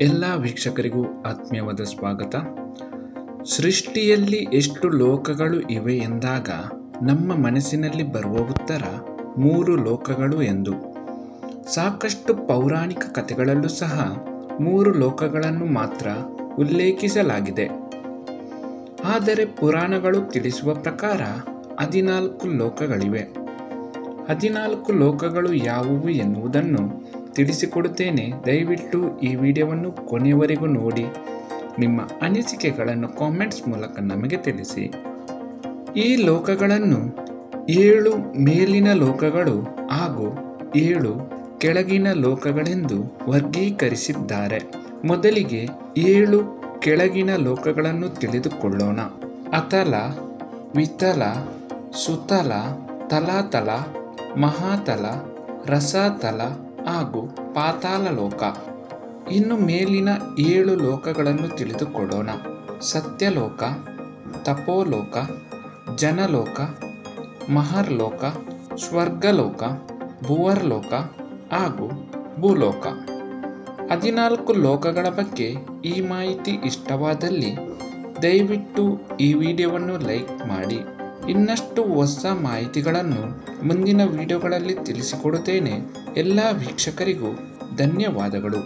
ಎಲ್ಲ ವೀಕ್ಷಕರಿಗೂ ಆತ್ಮೀಯವಾದ ಸ್ವಾಗತ. ಸೃಷ್ಟಿಯಲ್ಲಿ ಎಷ್ಟು ಲೋಕಗಳು ಇವೆ ಎಂದಾಗ ನಮ್ಮ ಮನಸ್ಸಿನಲ್ಲಿ ಬರುವ ಉತ್ತರ 3 ಲೋಕಗಳು ಎಂದು. ಸಾಕಷ್ಟು ಪೌರಾಣಿಕ ಕಥೆಗಳಲ್ಲೂ ಸಹ 3 ಲೋಕಗಳನ್ನು ಮಾತ್ರ ಉಲ್ಲೇಖಿಸಲಾಗಿದೆ. ಆದರೆ ಪುರಾಣಗಳು ತಿಳಿಸುವ ಪ್ರಕಾರ 14 ಲೋಕಗಳಿವೆ. 14 ಲೋಕಗಳು ಯಾವುವು ಎನ್ನುವುದನ್ನು ತಿಳಿಸಿಕೊಡುತ್ತೇನೆ. ದಯವಿಟ್ಟು ಈ ವಿಡಿಯೋವನ್ನು ಕೊನೆಯವರೆಗೂ ನೋಡಿ ನಿಮ್ಮ ಅನಿಸಿಕೆಗಳನ್ನು ಕಾಮೆಂಟ್ಸ್ ಮೂಲಕ ನಮಗೆ ತಿಳಿಸಿ. ಈ ಲೋಕಗಳನ್ನು 7 ಮೇಲಿನ ಲೋಕಗಳು ಹಾಗೂ 7 ಕೆಳಗಿನ ಲೋಕಗಳೆಂದು ವರ್ಗೀಕರಿಸಿದ್ದಾರೆ. ಮೊದಲಿಗೆ 7 ಕೆಳಗಿನ ಲೋಕಗಳನ್ನು ತಿಳಿದುಕೊಳ್ಳೋಣ. ಅತಲ, ವಿತಲ, ಸುತಲ, ತಲಾತಲ, ಮಹಾತಲ, ರಸಾತಲ ಹಾಗೂ ಪಾತಾಳ ಲೋಕ. ಇನ್ನು ಮೇಲಿನ 7 ಲೋಕಗಳನ್ನು ತಿಳಿದುಕೊಳ್ಳೋಣ. ಸತ್ಯಲೋಕ, ತಪೋಲೋಕ, ಜನಲೋಕ, ಮಹರ್ಲೋಕ, ಸ್ವರ್ಗಲೋಕ, ಭುವರ್ಲೋಕ ಹಾಗೂ ಭೂಲೋಕ. 14 ಲೋಕಗಳ ಬಗ್ಗೆ ಈ ಮಾಹಿತಿ ಇಷ್ಟವಾದಲ್ಲಿ ದಯವಿಟ್ಟು ಈ ವಿಡಿಯೋವನ್ನು ಲೈಕ್ ಮಾಡಿ. ಇನ್ನಷ್ಟು ಹೊಸ ಮಾಹಿತಿಗಳನ್ನು ಮುಂದಿನ ವಿಡಿಯೋಗಳಲ್ಲಿ ತಿಳಿಸಿಕೊಡುತ್ತೇನೆ. ಎಲ್ಲ ವೀಕ್ಷಕರಿಗೂ ಧನ್ಯವಾದಗಳು.